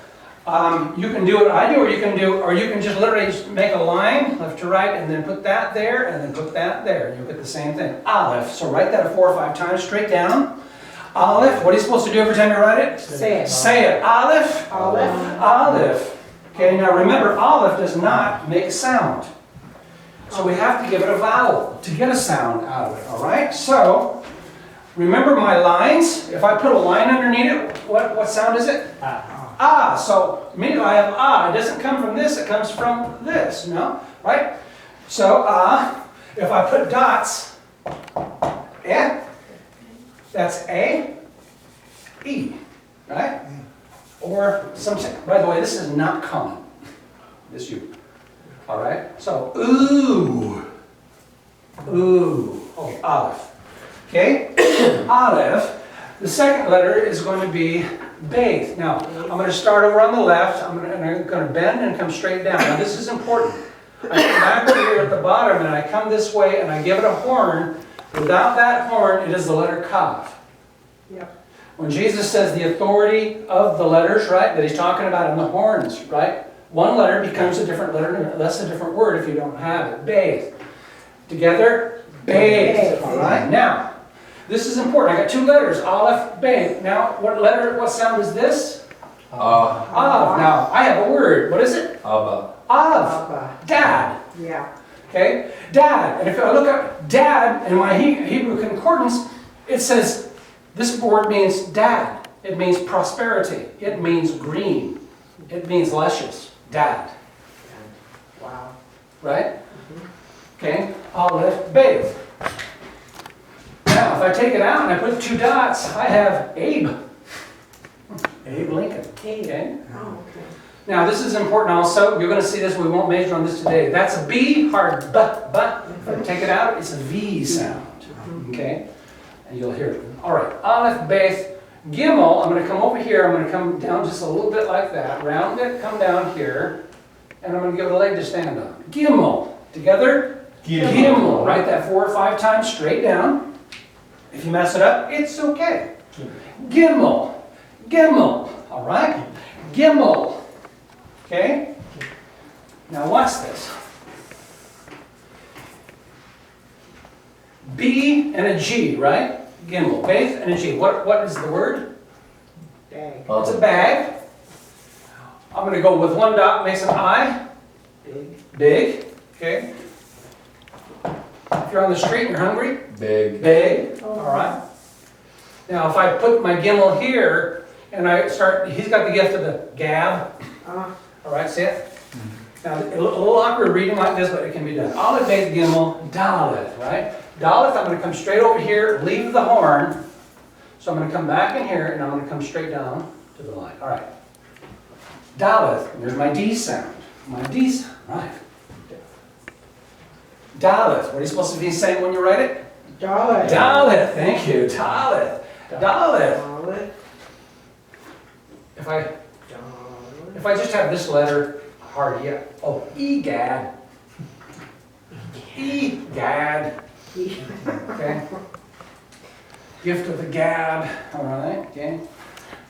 you can do what I do, or you can just literally just make a line left to right, and then put that there, and then put that there. You'll get the same thing. Aleph. So write that 4 or 5 times straight down. Aleph. What are you supposed to do every time you write it? Say it. Say it. Aleph. Aleph. Aleph. Okay. Now remember, Aleph does not make a sound. So we have to give it a vowel to get a sound out of it. All right. So. Remember my lines? If I put a line underneath it, what sound is it? Ah. So immediately I have ah. It doesn't come from this, it comes from this. No? Right? So if I put dots, that's A, E. Right? Or some, by the way, this is not common. This you. Alright? So ooh. Ooh. Okay, Aleph. Okay, Aleph. The second letter is going to be Beth. Now, I'm going to start over on the left. I'm going to bend and come straight down. Now, this is important. I come back over here at the bottom, and I come this way, and I give it a horn. Without that horn, it is the letter Kav. Yep. When Jesus says the authority of the letters, right, that he's talking about in the horns, right? One letter becomes a different letter. That's a different word if you don't have it. Beth. Together, Beth. All right, now. This is important. I got 2 letters, Aleph, Beth. Now, what sound is this? Av. Now, I have a word. What is it? Abba. Av. Abba. Dad. Yeah. Okay? Dad. And if I look up dad in my Hebrew concordance, it says this word means dad. It means prosperity. It means green. It means luscious. Dad. Wow. Right? Okay? Aleph, Beth. Now, if I take it out and I put 2 dots, I have Abe. Abe Lincoln. Okay? Oh, okay. Now, this is important also. You're going to see this. We won't measure on this today. That's a B, hard but. If I take it out, it's a V sound. Okay? And you'll hear it. All right. Aleph, Beth, Gimel. I'm going to come over here. I'm going to come down just a little bit like that. Round it, come down here. And I'm going to give it a leg to stand on. Gimel. Together? Gimel. Write that 4 or 5 times straight down. If you mess it up, it's okay. Gimel. Gimel. All right? Gimel. Okay? Now watch this. B and a G, right? Gimel. Beth and a G. What is the word? Bag. It's a bag. I'm going to go with 1 dot, makes an I. Big. Big. Okay? If you're on the street and you're hungry, Big. big. All right. Now, if I put my Gimel here and I start, he's got the gift of the gab. All right, see it? Now, a little awkward reading like this, but it can be done. Aleph, Beth, Gimel, Dalet, right? Dalet, I'm going to come straight over here, leave the horn. So I'm going to come back in here and I'm going to come straight down to the line. All right. Dalet, there's my D sound. My D sound, right. Dalet, what are you supposed to be saying when you write it? Dalet. Dalet, thank you. Dalet. Dalet. Dalet. If I Dalet. just have this letter hard, yeah. Oh, Egad. Egad. Okay. Gift of the gab. All right. Okay.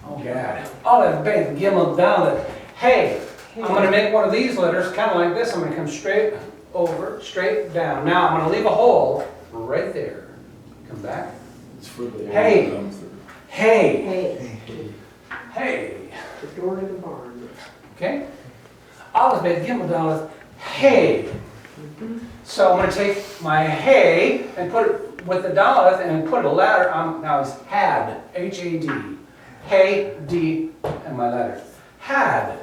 Oh, Gad. Aleph, Beth, Gimel, Dalet. Hey, I'm going to make one of these letters kind of like this. I'm going to come straight over, straight down. Now I'm going to leave a hole right there. Come back. It's for the Hey. comes through. Hey. Hey. Hey. The door to the barn. Okay? Aleph, Beth, Gimel, Dalet. Hey. So I'm going to take my hey and put it with the Daleth and put a letter, now it's had, H-A-D. Hey, D, and my letter. Had.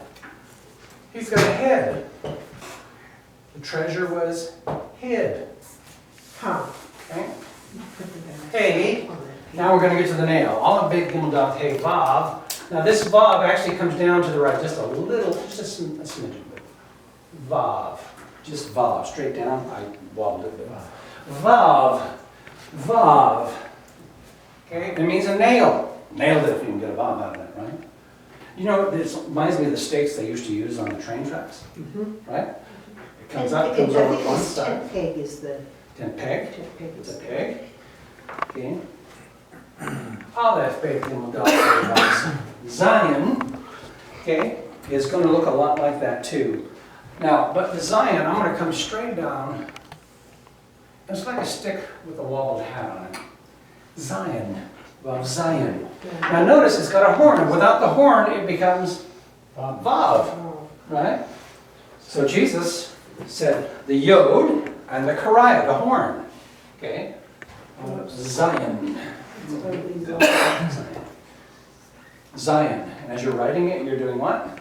He's got a head. The treasure was hid. Huh. Okay? Hey. Now we're going to get to the nail. All a big Gimel Daf Hey Vav. Now this Vav actually comes down to the right just a little, just a smidgen bit. Vav. Just Vav. Straight down. I wobbled it a bit. Vav. Vav. Okay? It means a nail. Nailed it if you can get a Vav out of it, right? You know, this reminds me of the stakes they used to use on the train tracks, right? It comes up, comes over one side. Tent peg is the. Tent peg. Tent peg It's is a peg. Okay. All that big thing Zion, okay, is going to look a lot like that too. Now, but the Zion, I'm going to come straight down. It's like a stick with a wobbled hat on it. Zion. Well, Zion. Now notice it's got a horn, and without the horn it becomes Vav, Oh. right? So Jesus said the Yod and the Kariah, the horn. Okay? Zion. Zion. And as you're writing it, you're doing what?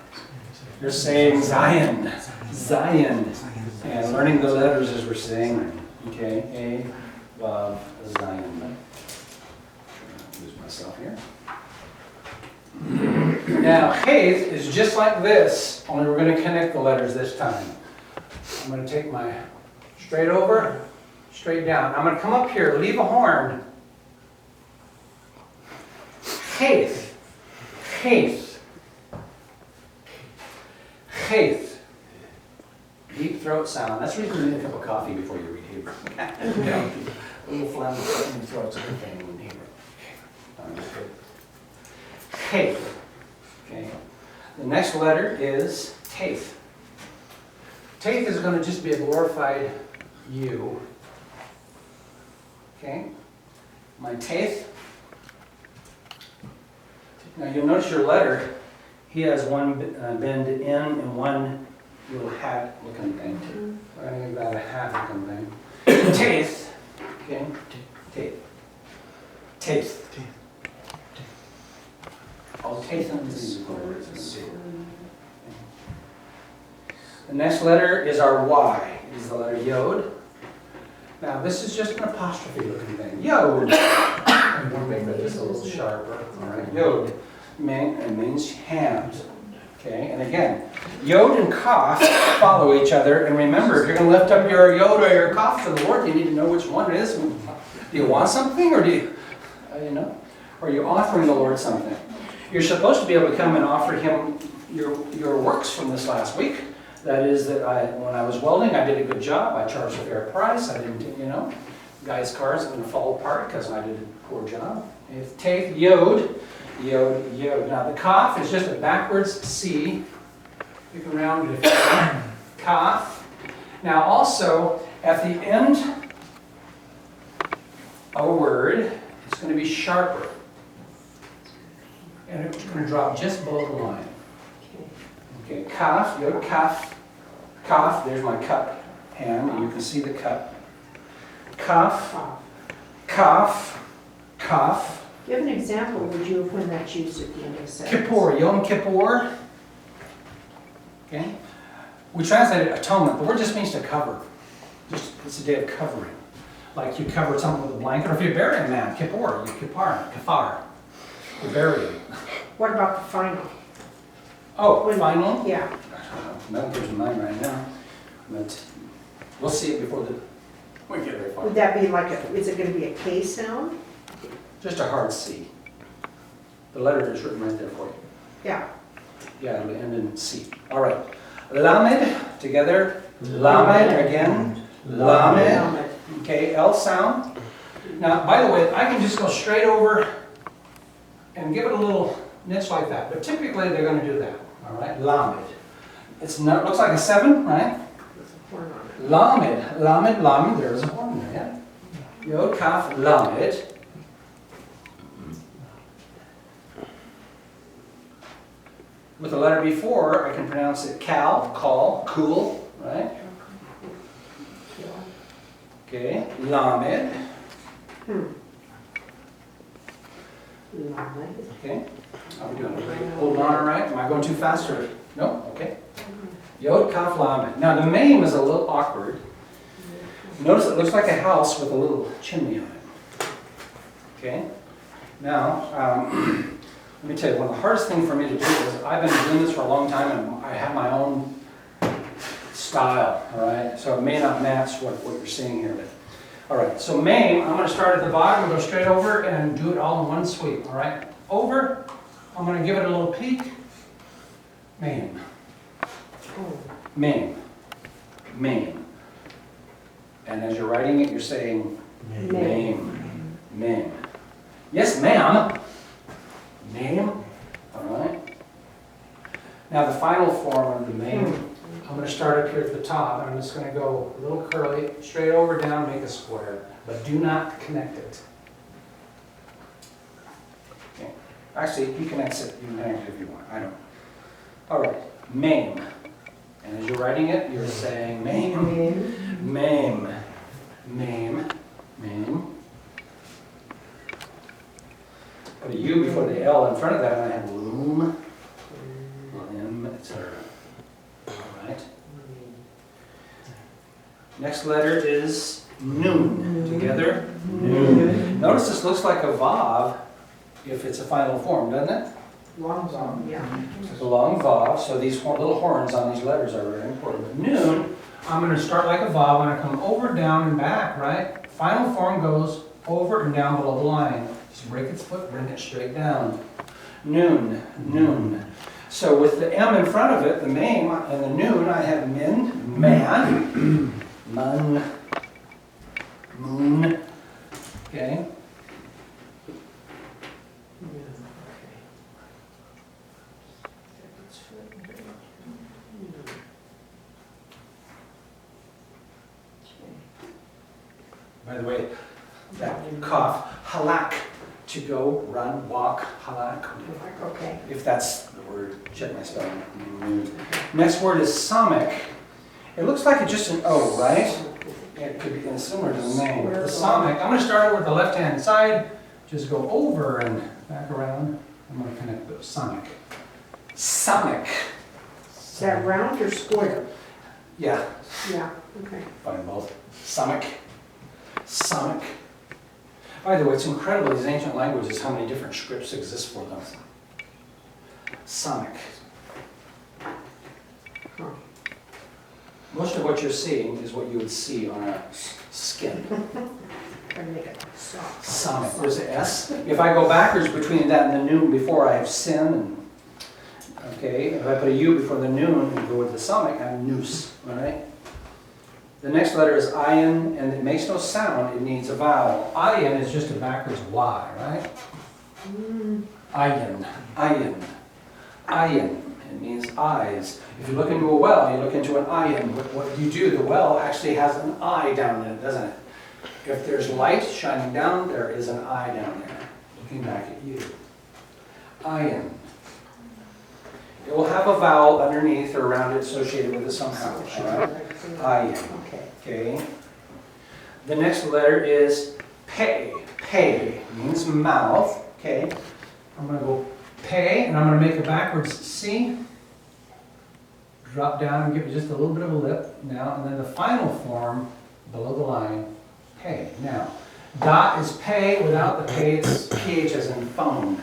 You're saying Zion. Zion. And learning the letters as we're saying them. Okay? A, Vav, Zion. Lose myself here. Now, Haith is just like this, only we're going to connect the letters this time. I'm going to take my straight over, straight down. I'm going to come up here, leave a horn. Haith. Haith. Haith. Deep throat sound. That's the reason you need a cup of coffee before you read Hebrew. A little phlegm in your throat's a good thing in Hebrew. Haith. Okay. The next letter is Taith. Taith is going to just be a glorified U. Okay. My Taith. Now you'll notice your letter, he has one bend in and one little hat looking thing. We're going to give that a hat looking thing. Taith. Okay. Taith. Taith. All taith and these words. The next letter is our Y. It is the letter Yod. Now this is just an apostrophe looking thing. Yod. I'm going to make that just a little sharper. All right. Yod means hand. Okay. And again, Yod and Kaf follow each other. And remember, if you're going to lift up your Yod or your Kaf to the Lord, you need to know which one it is. Do you want something, or do you, or are you offering the Lord something? You're supposed to be able to come and offer Him your works from this last week. That is that when I was welding, I did a good job. I charged a fair price. I didn't, guys' cars are going to fall apart because I did a poor job. It's Taith, Yod, Yod, Yod. Now the Kaf is just a backwards C. You can round it if you want. Kaf. Now also, at the end of a word, it's going to be sharper. And it's going to drop just below the line. Okay, Kaf, Yod, Kaf, Kaf, there's my cup hand, and you can see the cup. Kaf, Kaf, Kaf. Do you have an example, would you, of when that's used at the end of a sentence? Kippur, Yom Kippur. Okay? We translated atonement. The word just means to cover. It's a day of covering. Like you cover something with a blanket, or if you bury a man, Kippur, you kafar. You bury him. What about the final? Oh, final? Yeah. I don't know. Nothing comes to mind right now. But we'll see it before we get very far. Would that be like is it going to be a K sound? Just a hard C. The letter is written right there for you. Yeah. Yeah, it'll end in C. All right. Lamed, together. Lamed again. Lamed. Okay, L sound. Now, by the way, I can just go straight over and give it a little niche like that. But typically, they're going to do that. All right, Lamed. It looks like a 7, right? There's a horn on it. Lamed, Lamed, Lamed. There's a horn there, yeah. Yod, Kaf, Lamed. With the letter before, I can pronounce it Kal, call, cool, right? Okay, Lamed. Lawmen. Okay? How are we doing? Holding on all right? Am I going too fast or? No? Okay. Yod, Kaf, Lamed. Now the name is a little awkward. Notice it looks like a house with a little chimney on it. Okay? Now, let me tell you, one of the hardest things for me to do is I've been doing this for a long time and I have my own style, all right? So it may not match what you're seeing here. But, all right, so Mame, I'm going to start at the bottom and go straight over and do it all in one sweep, all right? Over, I'm going to give it a little peek. Mame, Mame, Mame. And as you're writing it, you're saying Mame, Mame. Yes, ma'am. Name, all right. Now the final form of the Mame, I'm going to start up here at the top. I'm just going to go a little curly, straight over, down, make a square, but do not connect it. Okay. Actually, he connects it. You can connect it if you want. I don't. All right. Mame. And as you're writing it, you're saying Mame, Mame, Mame, Mame. Put a U before the L in front of that, and I have loom, limb, etc. All right. Next letter is Nun. Together, Nun. Notice this looks like a Vav if it's a final form, doesn't it? Long, yeah. It's a long Vav, so these little horns on these letters are very important. But Nun, I'm going to start like a Vav. I'm going to come over, down, and back, right? Final form goes over and down below the line. Just break its foot, bring it straight down. Nun, Nun. So with the M in front of it, the Mame, and the Nun, I have min, man, mun, moon, okay? By the way, that cough, Khalaq, to go, run, walk, Khalaq. Okay. If that's the word, check my spelling. Next word is Samek. It looks like it's just an O, right? It could be similar to the name. The Samek, I'm going to start with the left-hand side, just go over and back around. I'm going to connect the Samek. Samek. Is that round or square? Yeah, Yeah, okay. fine both. Samek. Samek. By the way, it's incredible, these ancient languages, how many different scripts exist for them. Samek. Huh. Most of what you're seeing is what you would see on a skin. Try to make it soft. Samek. There's an S. If I go backwards between that and the noon before, I have sin. And, okay, if I put a U before the noon and go with the Samek, I have noose. All right? The next letter is ayin, and it makes no sound, it needs a vowel. Ayin is just a backwards Y, right? Ayin, ayin, ayin. It means eyes. If you look into a well, you look into an ayin. What you do, the well actually has an eye down in it, doesn't it? If there's light shining down, there is an eye down there, looking back at you. Ayin. It will have a vowel underneath or around it associated with it somehow. All right? Ayin. Okay. The next letter is pei. Pei means mouth. Okay. I'm going to go pei, and I'm going to make a backwards C. Drop down and give it just a little bit of a lip now, and then the final form below the line, pei. Now, dot is pei. Without the pei, it's ph as in phone.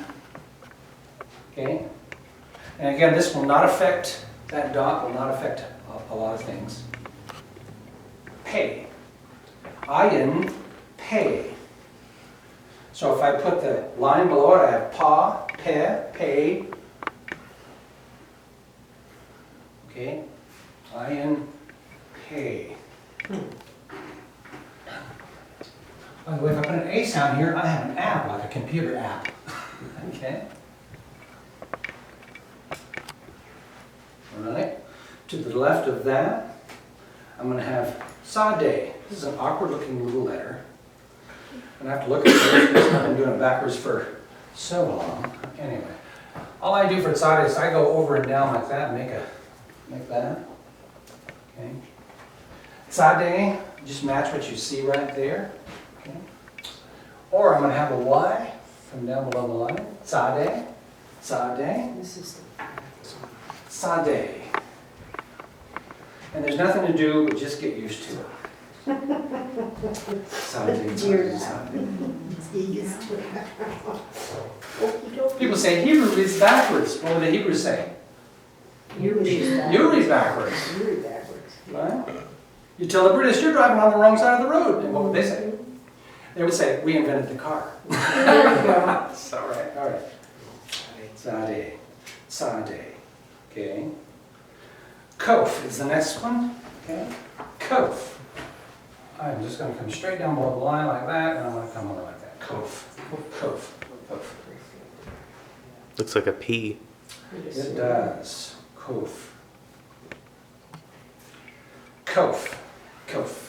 Okay. And again, this will not affect, that dot will not affect a lot of things. Pei. Ayin, pei. So if I put the line below it, I have pa, pe, pei. Okay. Ayin, pei. By the way, if I put an A sound here, I have an app, like a computer app. Okay. All right. To the left of that, I'm going to have Sade. This is an awkward looking little letter. And I have to look at this because I've been doing it backwards for so long. Anyway, all I do for Sade is I go over and down like that and make that. Okay. Sade, just match what you see right there. Okay. Or I'm going to have a Y from down below the line. Sade, Sade, This is Sade. And there's nothing to do but just get used to it. Sade, Dear Sade, Sade. the used to it. Okey dokey. People say Hebrew reads backwards. What do the Hebrews say? You read You read backwards. You read backwards. Right? You tell the British you're driving on the wrong side of the road. And what would they say? They would say, we invented the car. There you go. So, all right. Sade, Sade. Okay. Kof is the next one. Okay. Kof. I'm just going to come straight down below the line like that, and I'm going to come over like that. Kof. Kof. Kof. Looks like a P. It does. Kof. Kof. Kof.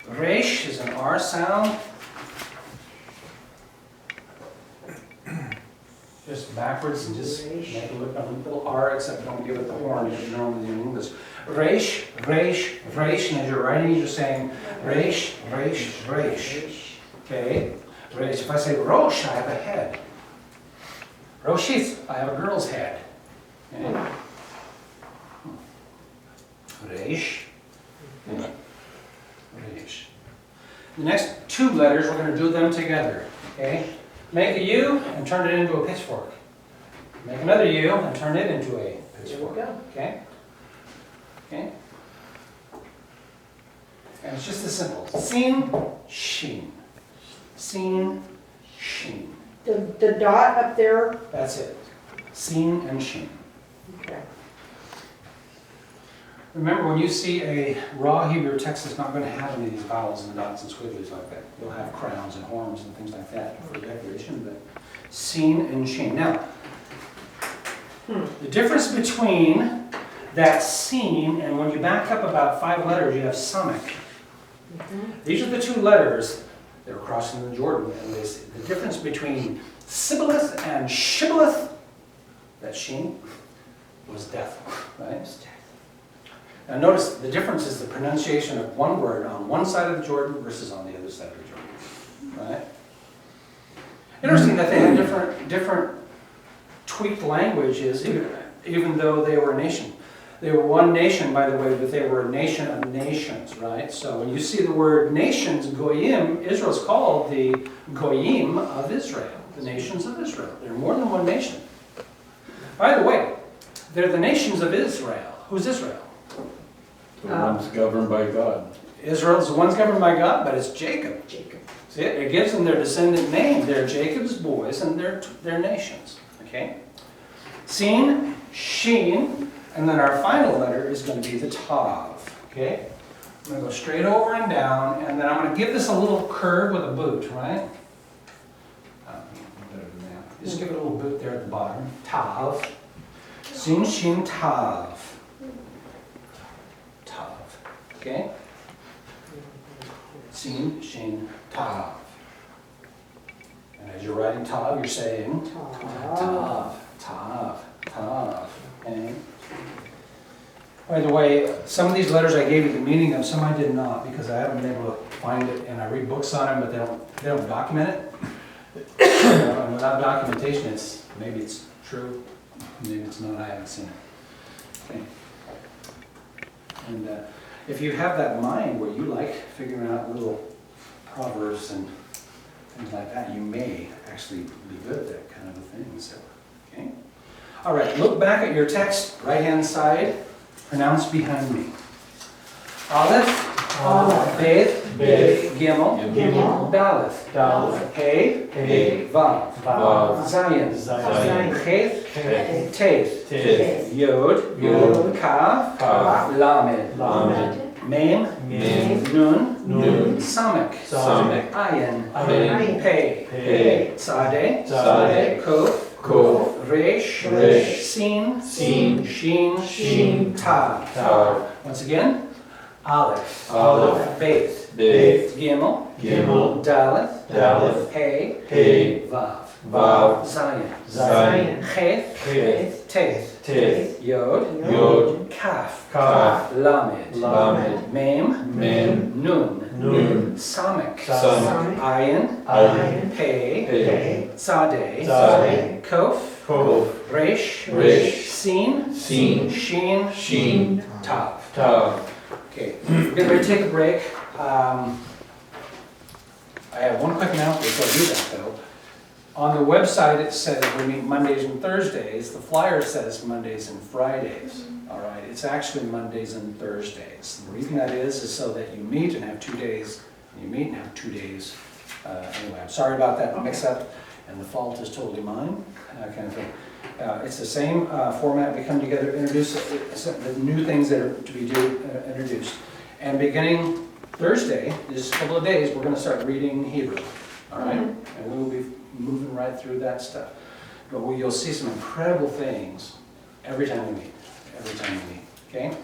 Rach is an R sound. Just backwards and just make it look like a little R, except don't give it the horn that you normally do in English. Rach, Rach, Rach, and as you're writing, you're saying Rach, Rach, Rach. Okay? Rach. If I say Rosh, I have a head. Roshith, I have a girl's head. Okay? Reish. Reish. The next two letters, we're going to do them together. Okay? Make a U and turn it into a pitchfork. Make another U and turn it into a pitchfork. There we go. Okay? Okay? And it's just as simple. Sin, sheen. Sin, sheen. The dot up there. That's it. Sin and sheen. Okay. Remember, when you see a raw Hebrew text, it's not going to have any of these vowels and dots and squigglies like that. You'll have crowns and horns and things like that for decoration, but sin and sheen. Now, the difference between that sin and when you back up about 5 letters, you have Samek. These are the 2 letters that are crossing the Jordan. And the difference between Sibboleth and Shibboleth, that sheen, was death, right? Now notice the difference is the pronunciation of one word on one side of the Jordan versus on the other side of the Jordan, right? Interesting that they had different tweaked languages, even though they were a nation. They were one nation, by the way, but they were a nation of nations, right? So when you see the word nations, goyim, Israel's called the goyim of Israel, the nations of Israel. They're more than one nation. By the way, they're the nations of Israel. Who's Israel? The one's governed by God. Israel's the one's governed by God, but it's Jacob. Jacob. See, it gives them their descendant name. They're Jacob's boys and they're nations. Okay? Sin, sheen, and then our final letter is going to be the tav. Okay? I'm going to go straight over and down, and then I'm going to give this a little curve with a boot, right? Better than that. Just give it a little boot there at the bottom. Tav. Sin, shin, tav. Tav. Okay? Sin, shin, tav. And as you're writing tav, you're saying tav, tav, tav. Okay? By the way, some of these letters I gave you the meaning of, some I did not, because I haven't been able to find it, and I read books on them, but they don't document it. And without documentation, maybe it's true, maybe it's not. I haven't seen it. Okay. And if you have that mind where you like figuring out little proverbs and things like that, you may actually be good at that kind of a thing. So, okay. All right, look back at your text, right-hand side, pronounce behind me. Aleph, Aleph. Bet, Bet, Gimel, Gimel, Daleth, Daleth, Hey, Hey, Vav, Vav, Zayin, Zayin, Chet, Chet, Teth, Teth, Yod, Yod, Kaf, Kaf, Lamed, Lamed, Mem, Mem, Nun, Nun, Samek, Samek, Ayin, Ayin, Pei, Pei, Sade, Sade, Kof, Kof, Resh, Resh, Sin, Sin, Shin, Shin, Tav. Tav, Once again, Aleph, Aleph, Bet, Bet, Gimel, Gimel, Daleth, Daleth, Hey, Hey, Vav, Vav, Zayin, Zayin, Chet, Chet, Teth, Teth, Yod, Yod, Kaf, Kaf, Lamed, Lamed, Mem, Mem, Nun, Nun, Samek. Samek. Ayin. Ayin. Pei. Pei. Sade. Sade. Kof. Koko. Resh. Resh. Sin. Sin. Shin. Shin. Tav. Tav. Okay, we're getting ready to take a break. I have one quick announcement before I do that though. On the website, it says we meet Mondays and Thursdays. The flyer says Mondays and Fridays. All right, it's actually Mondays and Thursdays. The reason that is so that you meet and have 2 days. You meet and have 2 days. Anyway, I'm sorry about that mix-up, and the fault is totally mine, kind of thing. It's the same format. We come together, introduce the new things that are to be introduced. And beginning Thursday, just a couple of days, we're going to start reading Hebrew. All right? And we will be moving right through that stuff. But you'll see some incredible things every time we meet. Every time we meet. Okay?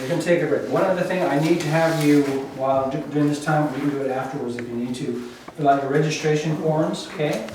We're going to take a break. One other thing, I need to have you, while during this time, we can do it afterwards if you need to, fill out your registration forms, okay?